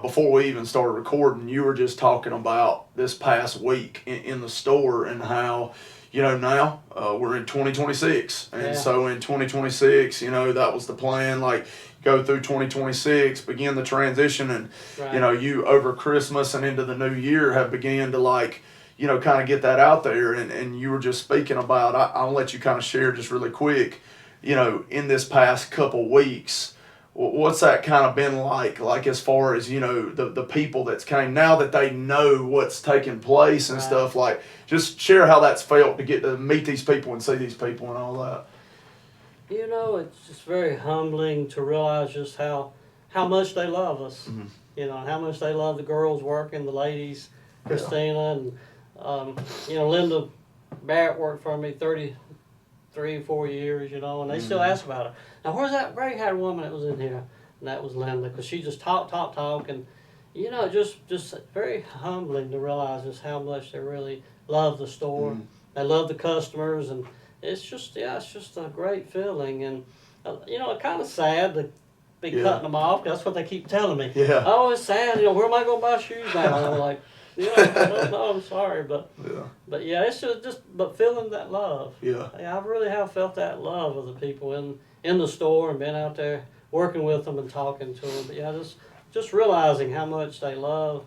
before we even started recording, you were just talking about this past week in the store, and how, you know, now we're in 2026. And so in 2026, you know, that was the plan, like go through 2026, begin the transition. And, you know, you over Christmas and into the new year have began to, like, you know, kind of get that out there. And you were just speaking about, I'll let you kind of share just really quick, you know, in this past couple weeks, what's that kind of been like as far as, you know, the people that's came now that they know what's taking place and stuff, like, just share how that's felt to get to meet these people and see these people and all that. You know, it's just very humbling to realize just how much they love us, you know, and how much they love the girls working, the ladies, Christina, and, you know, Linda Barrett worked for me 4 years, you know, and they still ask about her. Now, where's that gray-haired woman that was in here? And that was Linda, because she just talk, and, you know, just very humbling to realize just how much they really love the store. They love the customers, and it's just a great feeling. And, you know, kind of sad to be cutting them off. That's what they keep telling me. Yeah. Oh, it's sad, you know, where am I going to buy shoes now? And I'm like, no, I'm sorry, but yeah, it's but feeling that love. Yeah. I really have felt that love of the people in the store, and been out there working with them and talking to them. But yeah, just realizing how much they love,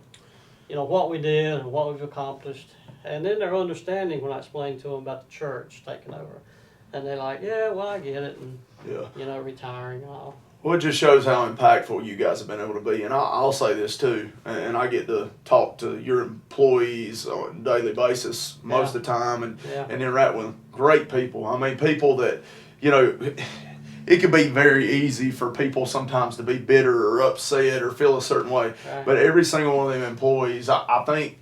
you know, what we did and what we've accomplished, and then their understanding when I explained to them about the church taking over, and they're like, yeah, well, I get it, and you know, retiring and all. Well, it just shows how impactful you guys have been able to be. And I'll say this too, and I get to talk to your employees on a daily basis most of the time, and interact with great people. I mean, people that, you know, it can be very easy for people sometimes to be bitter or upset or feel a certain way. But every single one of them employees, I think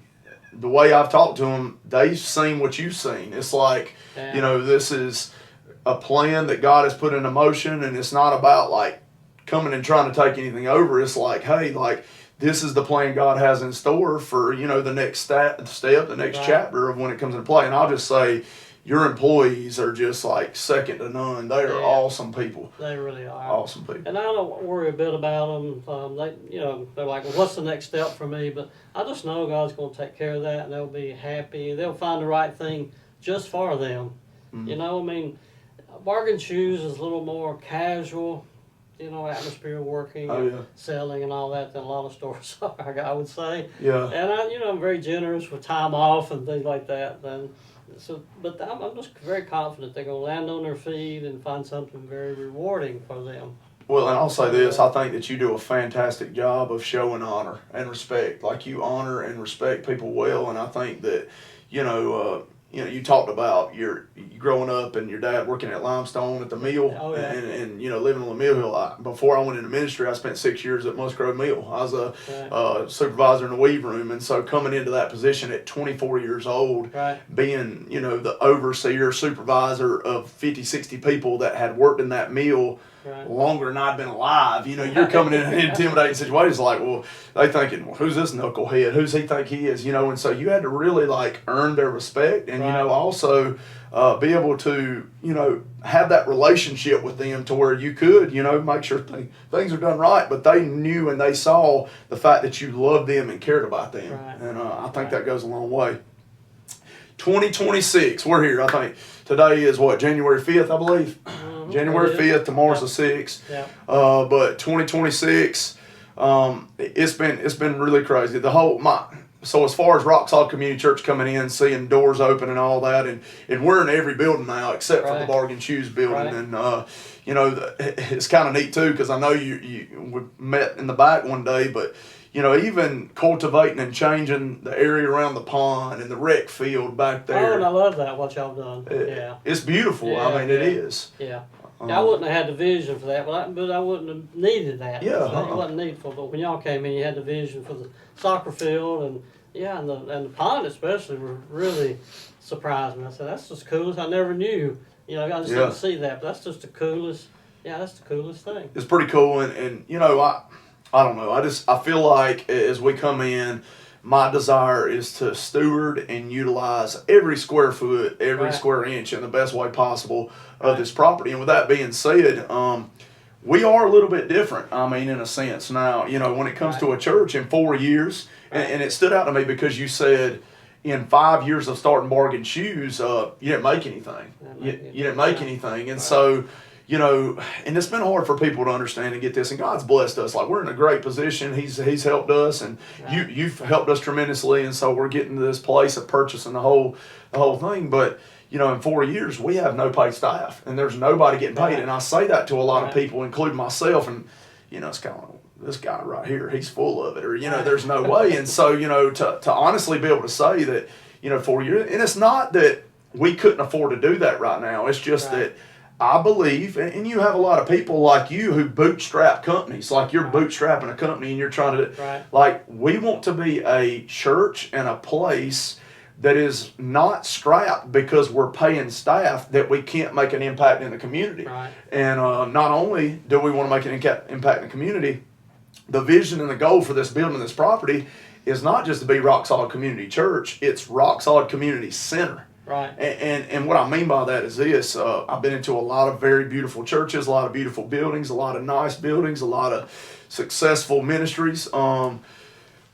the way I've talked to them, they've seen what you've seen. It's like, you know, this is a plan that God has put into motion, and it's not about, like, coming and trying to take anything over. It's like, hey, like, this is the plan God has in store for, the next step, the next Right. chapter of when it comes into play. And I'll just say, your employees are just like second to none. They are awesome people. They really are. Awesome people. And I don't worry a bit about them. They're like, well, what's the next step for me? But I just know God's going to take care of that, and they'll be happy. They'll find the right thing just for them. Mm-hmm. Bargain shoes is a little more casual, atmosphere working, selling and all that than a lot of stores are, I would say. Yeah. And I'm very generous with time off and things like that. But I'm just very confident they're going to land on their feet and find something very rewarding for them. Well, and I'll say this, I think that you do a fantastic job of showing honor and respect. Like, you honor and respect people well, and I think that, you talked about your growing up and your dad working at Limestone at the mill, and living on the mill hill. Before I went into ministry, I spent 6 years at Musgrove Mill. I was a supervisor in the weave room, and so coming into that position at 24 years old, being the overseer, supervisor of 50, 60 people that had worked in that mill longer than I'd been alive. You're coming in an intimidating situation. It's like, well, they thinking, well, who's this knucklehead? Who's he think he is? And so you had to really earn their respect, and also be able to have that relationship with them to where you could make sure things are done right, but they knew and they saw the fact that you loved them and cared about them, and I think that goes a long way. 2026, we're here. I think today is January 5th, I believe. January 5th, tomorrow's the 6th. Yeah. But 2026, it's been really crazy. So as far as Rock Solid Community Church coming in, seeing doors open and all that, and we're in every building now except for the Bargain Shoes building, and it's kind of neat too, because I know we met in the back one day, but even cultivating and changing the area around the pond and the rec field back there. Oh, and I love that, what y'all done. It's beautiful. Yeah, it is. Yeah. I wouldn't have had the vision for that, but I wouldn't have needed that. Yeah. It wasn't needful. But when y'all came in, you had the vision for the soccer field and the pond especially really surprised me. I said, that's just coolest. I never knew. I just didn't see that, but that's just the coolest. Yeah, that's the coolest thing. It's pretty cool, and I don't know. I feel like as we come in, my desire is to steward and utilize every square foot, every square inch in the best way possible of this property. And with that being said, we are a little bit different, in a sense. Now, when it comes to a church in 4 years, and it stood out to me because you said in 5 years of starting Bargain Shoes, you didn't make anything. You didn't make anything. And so, and it's been hard for people to understand and get this, and God's blessed us. Like, we're in a great position. He's helped us, and you've helped us tremendously, and so we're getting to this place of purchasing the whole thing. But in 4 years, we have no paid staff, and there's nobody getting paid. And I say that to a lot of people, including myself, and it's kind of, this guy right here, he's full of it, or there's no way. And so to honestly be able to say that 4 years, and it's not that we couldn't afford to do that right now. It's just that I believe, and you have a lot of people like you who bootstrap companies, like you're bootstrapping a company and you're trying to, we want to be a church and a place that is not strapped because we're paying staff that we can't make an impact in the community. And not only do we want to make an impact in the community, the vision and the goal for this building, this property, is not just to be Rock Solid Community Church, it's Rock Solid Community Center. And what I mean by that is this. I've been into a lot of very beautiful churches, a lot of beautiful buildings, a lot of nice buildings, a lot of successful ministries.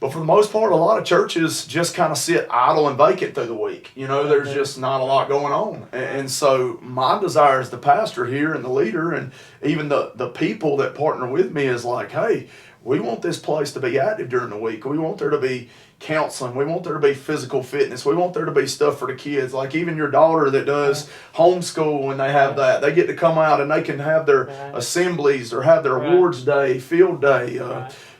But for the most part, a lot of churches just kind of sit idle and vacant through the week. There's just not a lot going on. And so my desire as the pastor here and the leader and even the people that partner with me is like, hey, we want this place to be active during the week. We want there to be counseling. We want there to be physical fitness. We want there to be stuff for the kids. Like even your daughter that does homeschool, when they have that, they get to come out and they can have their assemblies or have their awards day, field day.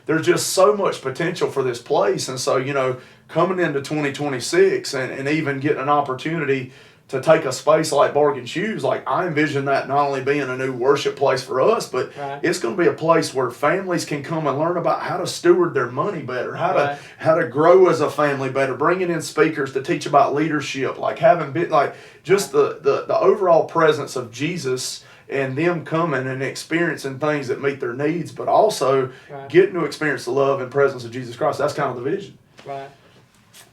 There's just so much potential for this place. And so, coming into 2026 and even getting an opportunity to take a space like Bargain Shoes, like I envision that not only being a new worship place for us, but it's going to be a place where families can come and learn about how to steward their money better, how to grow as a family better, bringing in speakers to teach about leadership, like having been like just the overall presence of Jesus and them coming and experiencing things that meet their needs, but also Right. getting to experience the love and presence of Jesus Christ. That's kind of the vision. Right.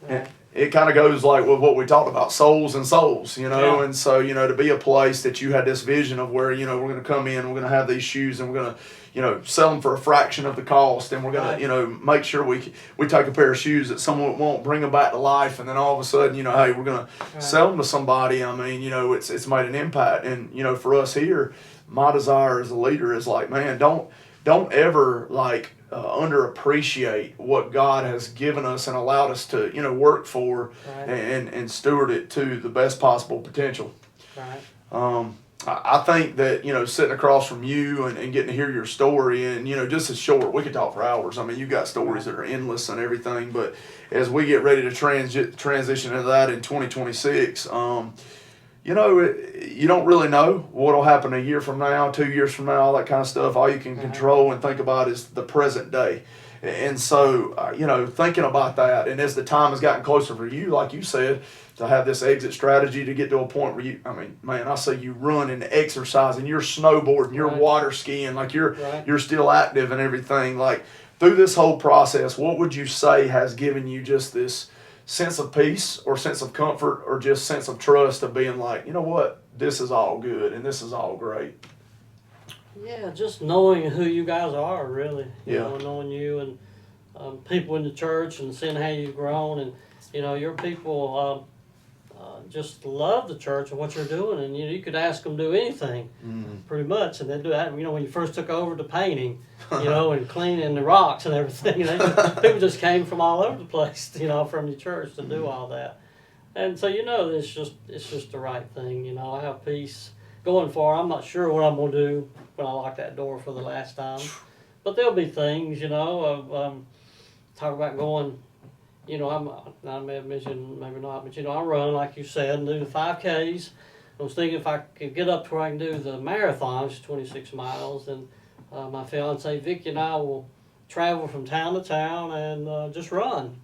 And it kind of goes like with what we talked about, souls and souls, Yeah. and so, to be a place that you had this vision of where, we're going to come in, we're going to have these shoes, and we're going to, sell them for a fraction of the cost, and we're going to, make sure we take a pair of shoes that someone won't, bring them back to life, and then all of a sudden, hey, we're going to sell them to somebody. I mean, it's made an impact, and, for us here, my desire as a leader is like, man, don't ever like underappreciate what God has given us and allowed us to, work for, and steward it to the best possible potential. Right. I think that, sitting across from you and getting to hear your story, and, just as short, we could talk for hours. I mean, you've got stories that are endless and everything, but as we get ready to transition into that in 2026, you don't really know what'll happen a year from now, 2 years from now, all that kind of stuff. All you can control and think about is the present day. And so, thinking about that, and as the time has gotten closer for you, like you said, to have this exit strategy to get to a point where I say you run and exercise and you're snowboarding, you're water skiing, like you're still active and everything. Like through this whole process, what would you say has given you just this sense of peace or sense of comfort or just sense of trust of being like, you know what, this is all good and this is all great? Yeah, just knowing who you guys are, really. You Yeah. know, knowing you and people in the church and seeing how you've grown, and your people just love the church and what you're doing, and you could ask them to do anything, pretty much, and they do that. When you first took over the painting, and cleaning the rocks and everything, people just came from all over the place, from the church to do all that, and so it's just the right thing. I have peace going forward. I'm not sure what I'm gonna do when I lock that door for the last time, but there'll be things, talk about going. I may have mentioned, maybe not, but I run, like you said, and do the 5Ks. I was thinking if I could get up to where I can do the marathon, which is 26 miles, and my fiance Vicky and I will travel from town to town and just run.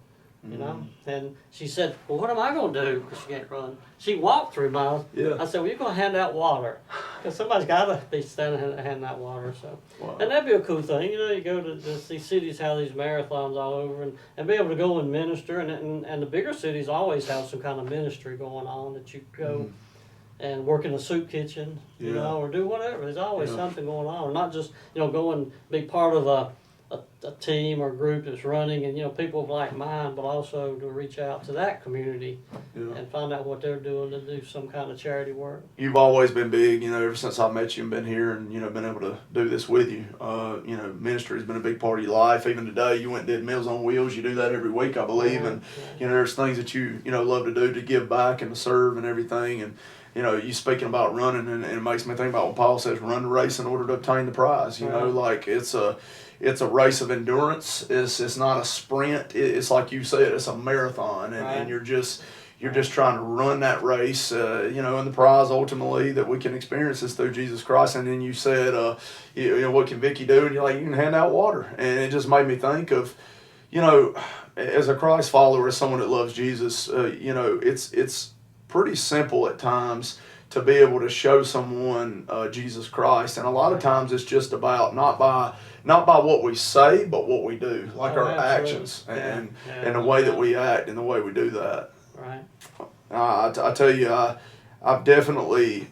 And she said, well, what am I going to do? Because she can't run. She walked 3 miles. Yeah. I said, well, you're going to hand out water. Because somebody's got to be standing and handing out water. So, Wow. And that'd be a cool thing. You go to these cities have these marathons all over, and be able to go and minister. And the bigger cities always have some kind of ministry going on that you go and work in a soup kitchen, or do whatever. There's always something going on. Or not just, go and be part of a team or group that's running, and people of like mind, but also to reach out to that community and find out what they're doing to do some kind of charity work. You've always been big, ever since I met you and been here and, been able to do this with you. Ministry has been a big part of your life. Even today, you went and did Meals on Wheels. You do that every week, I believe. And, there's things that you, love to do to give back and to serve and everything. And, you speaking about running, and it makes me think about what Paul says, run the race in order to obtain the prize. Like it's a race of endurance. It's not a sprint. It's like you said, it's a marathon, and you're just trying to run that race. And the prize ultimately that we can experience is through Jesus Christ. And then you said, what can Vicky do? And you're like, you can hand out water. And it just made me think of, as a Christ follower, as someone that loves Jesus, it's pretty simple at times to be able to show someone Jesus Christ, and a lot of times it's just about not by what we say, but what we do, like our actions and the way that we act and the way we do that. Right. I tell you, I've definitely.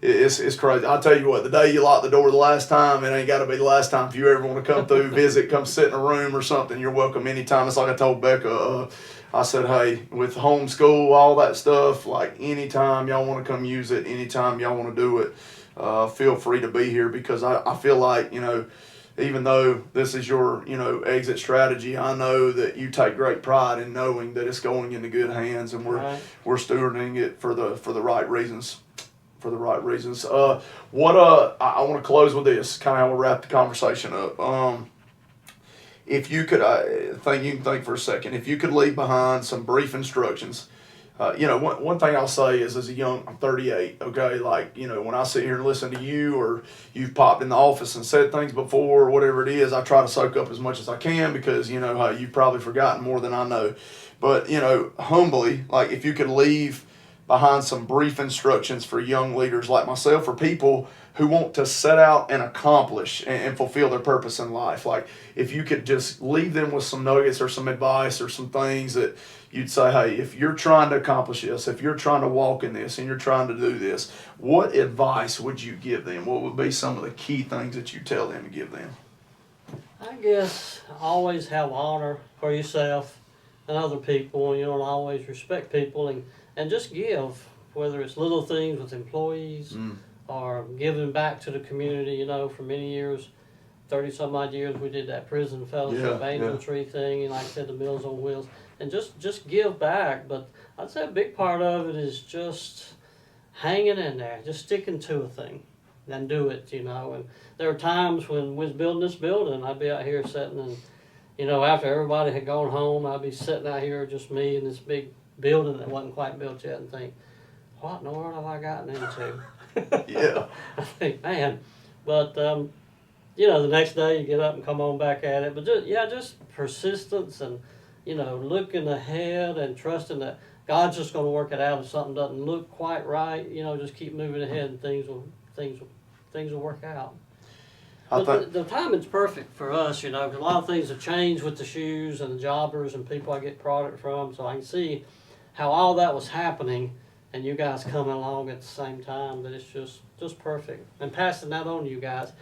It's crazy. I'll tell you what, the day you lock the door the last time, it ain't got to be the last time. If you ever want to come through, visit, come sit in a room or something, you're welcome anytime. It's like I told Becca, I said, hey, with homeschool, all that stuff, like anytime y'all want to come use it, anytime y'all want to do it, feel free to be here, because I feel like, even though this is your, exit strategy, I know that you take great pride in knowing that it's going into good hands, and we're stewarding it for the right reasons. I want to close with this, kind of how we'll wrap the conversation up. If you could, you can think for a second, if you could leave behind some brief instructions. One thing I'll say is, I'm 38, okay, like, when I sit here and listen to you, or you've popped in the office and said things before, or whatever it is, I try to soak up as much as I can, because, you've probably forgotten more than I know. But, humbly, like, if you could leave behind some brief instructions for young leaders like myself, or people who want to set out and accomplish and fulfill their purpose in life. Like, if you could just leave them with some nuggets or some advice or some things that you'd say, hey, if you're trying to accomplish this, if you're trying to walk in this and you're trying to do this, what advice would you give them? What would be some of the key things that you tell them to give them? I guess always have honor for yourself and other people, and always respect people, and just give, whether it's little things with employees or giving back to the community. For many years, 30-some odd years, we did that prison fellowship, angel tree thing, and like I said, the Meals on Wheels, and just give back. But I'd say a big part of it is just hanging in there, just sticking to a thing and do it, And there were times when we was building this building, I'd be out here sitting and, after everybody had gone home, I'd be sitting out here, just me in this big building that wasn't quite built yet, and think, what in the world have I gotten into? Yeah. I think, man. But, the next day you get up and come on back at it. But just persistence and, looking ahead and trusting that God's just going to work it out if something doesn't look quite right. Just keep moving ahead and things will work out. But the timing's perfect for us, because a lot of things have changed with the shoes and the jobbers and people I get product from. So I can see how all that was happening, and you guys coming along at the same time. That it's just perfect, and passing that on to you guys.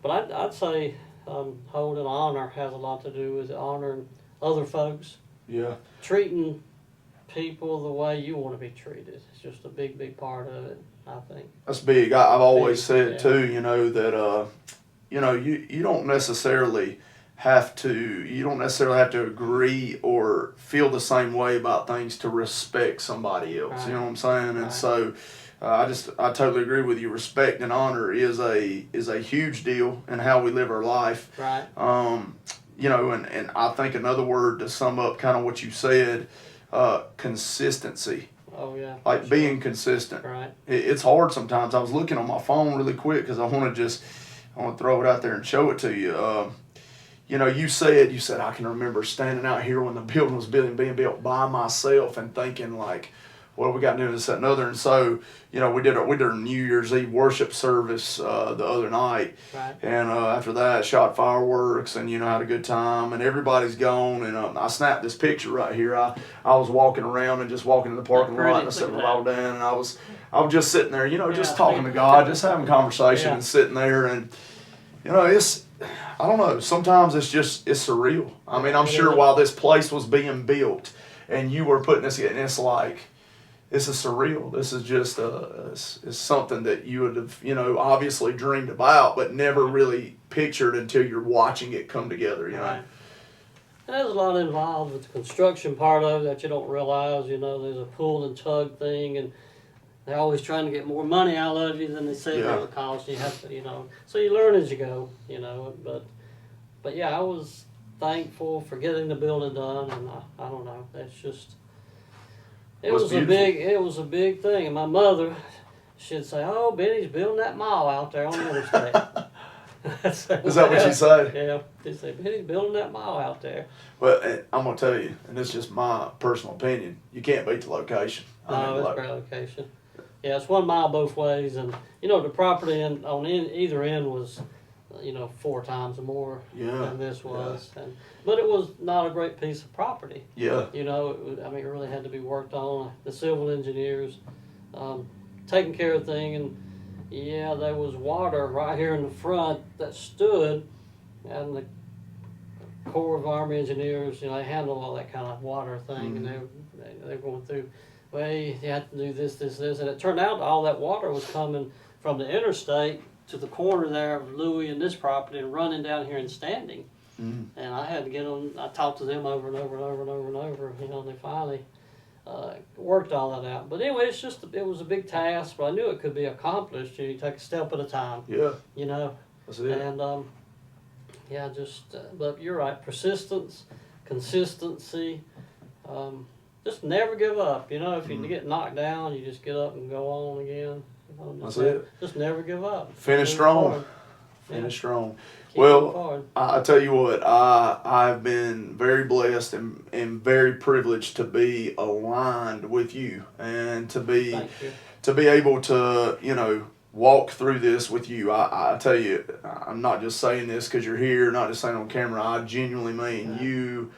But I'd say holding honor has a lot to do with honoring other folks. Yeah. Treating people the way you want to be treated. It's just a big part of it, I think. That's big. I've always said too, that you don't necessarily have to agree or feel the same way about things to respect somebody else. Right. You know what I'm saying? Right. And so I totally agree with you. Respect and honor is a huge deal in how we live our life. Right. And I think another word to sum up kind of what you said, consistency. Oh yeah. Like being consistent. Right. It's hard sometimes. I was looking on my phone really quick because I want to throw it out there and show it to you. You said I can remember standing out here when the building was being built by myself and thinking like, what have we got to do this, that, and other. And so, we did a New Year's Eve worship service the other night. Right. And after that, shot fireworks and, had a good time. And everybody's gone. And I snapped this picture right here. I was walking around and just walking in the parking lot. And I set my Bible down. And I was just sitting there, just talking to God, just having conversation and sitting there. And, it's, I don't know, sometimes it's surreal. I mean, I'm sure while this place was being built and you were putting this in, it's like, this is surreal. This is just it's something that you would have, obviously dreamed about, but never really pictured until you're watching it come together, Right. There's a lot involved with the construction part of it that you don't realize. There's a pull and tug thing, and they're always trying to get more money out of you than they said it would cost. You have to, so you learn as you go, But yeah, I was thankful for getting the building done, and I don't know. That's just. It was a big thing, and my mother, she'd say, "Oh, Benny's building that mall out there on the interstate." Is that what she said? Yeah, she'd say, "Benny's building that mall out there." Well, I'm gonna tell you, and this is just my personal opinion. You can't beat the location. It's a great location. Yeah, it's 1 mile both ways, and the property on either end was, 4 times more than this was. Yeah. But it was not a great piece of property. Yeah. It really had to be worked on. The civil engineers taking care of things, and there was water right here in the front that stood, and the Corps of Army Engineers, they handle all that kind of water thing, and they're going through. Well, you have to do this, and it turned out all that water was coming from the interstate to the corner there of Louis and this property and running down here and standing. Mm-hmm. And I had to get them, I talked to them over and over and over and over and over, and they finally worked all that out. But anyway, it was a big task, but I knew it could be accomplished. You take a step at a time. Yeah. That's it. And, but you're right, persistence, consistency, just never give up. If you get knocked down, you just get up and go on again. That's it. Just never give up. Finish strong. Finish strong. Keep moving Well, forward. I tell you what, I've been very blessed and very privileged to be aligned with you and Thank you. to be able to, walk through this with you. I tell you, I'm not just saying this because you're here, not just saying on camera. I genuinely mean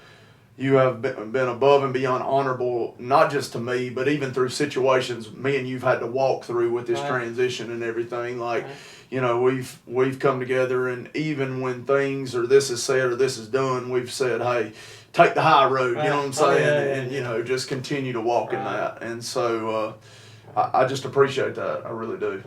you have been above and beyond honorable, not just to me, but even through situations me and you've had to walk through with this Right. transition and everything. Like, Right. we've come together, and even when things or this is said or this is done, we've said, hey, take the high road. You know what I'm Right. saying? Yeah, and yeah. just continue to walk in Right. that. And so I just appreciate that. I really do.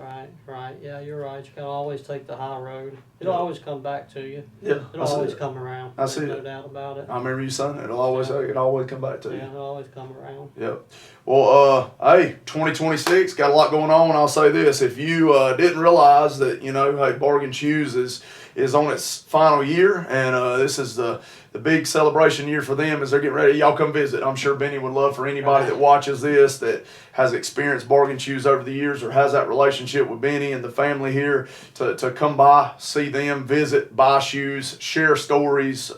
Right. Yeah, you're right. You gotta always take the high road. It'll Yeah. always come back to you. Yeah, It'll always come around. I see There's it. no doubt about it. I remember you saying it. It'll always come back to you. Yeah, it'll always come around. Yep. Well, hey, 2026 got a lot going on. I'll say this: if you didn't realize that, hey, Bargain Shoes is on its final year, and this is the big celebration year for them as they're getting ready. Y'all come visit. I'm sure Bennie would love for anybody that watches this that has experienced Bargain Shoes over the years or has that relationship with Bennie and the family here to come by, see them, visit, buy shoes, share stories.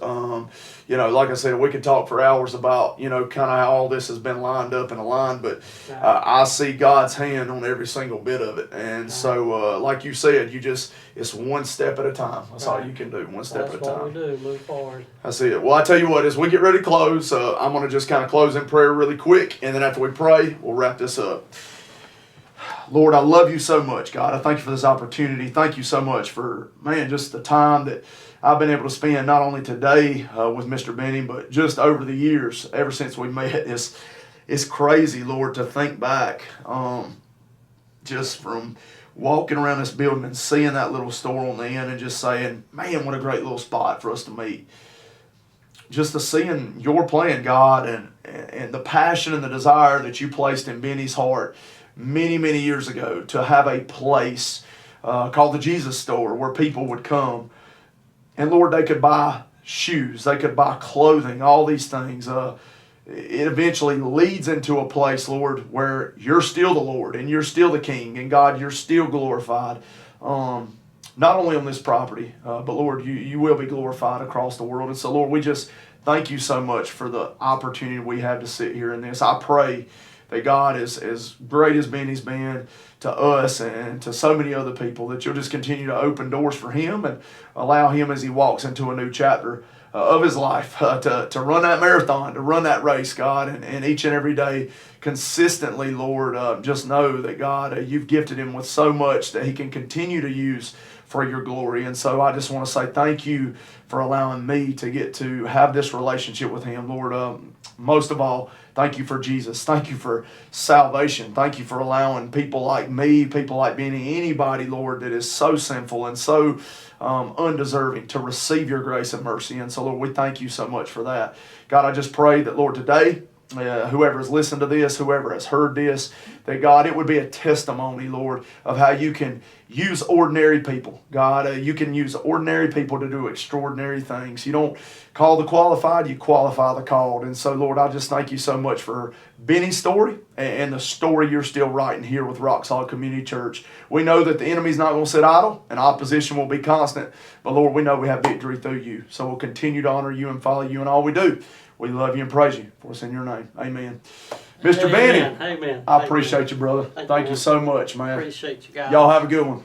Like I said, we could talk for hours about, kind of how all this has been lined up and aligned, but I see God's hand on every single bit of it. And so, like you said, it's one step at a time. That's all you can do, one step That's at a time. what we do. Move forward. I see it. Well, I tell you what, as we get ready to close, I'm going to just kind of close in prayer really quick, and then after we pray, we'll wrap this up. Lord, I love you so much, God. I thank you for this opportunity. Thank you so much for, just the time that I've been able to spend not only today with Mr. Bennie, but just over the years, ever since we met. It's crazy, Lord, to think back just from walking around this building and seeing that little store on the end and just saying, man, what a great little spot for us to meet. Just to seeing your plan, God, and the passion and the desire that you placed in Bennie's heart many, many years ago to have a place called the Jesus Store where people would come. And Lord, they could buy shoes, they could buy clothing, all these things. It eventually leads into a place, Lord, where you're still the Lord and you're still the King. And God, you're still glorified. Not only on this property, but Lord, you will be glorified across the world. And so, Lord, we just thank you so much for the opportunity we have to sit here in this. I pray that God, as great as Bennie's been to us and to so many other people, that you'll just continue to open doors for him and allow him as he walks into a new chapter of his life to run that marathon, to run that race, God, and each and every day consistently, Lord, just know that, God, you've gifted him with so much that he can continue to use for your glory. And so I just want to say thank you for allowing me to get to have this relationship with him, Lord. Most of all, thank you for Jesus. Thank you for salvation. Thank you for allowing people like me, people like Bennie, anybody, Lord, that is so sinful and so undeserving to receive your grace and mercy. And so, Lord, we thank you so much for that. God, I just pray that, Lord, today, whoever has listened to this, whoever has heard this, that, God, it would be a testimony, Lord, of how you can use ordinary people. God, you can use ordinary people to do extraordinary things. You don't call the qualified, you qualify the called. And so, Lord, I just thank you so much for Bennie's story and the story you're still writing here with Rock Solid Community Church. We know that the enemy's not going to sit idle and opposition will be constant. But, Lord, we know we have victory through you. So we'll continue to honor you and follow you in all we do. We love you and praise you. For us in your name. Amen. Mr. Bennie, Amen. I appreciate you, brother. Thank you so much, man. Appreciate you guys. Y'all have a good one.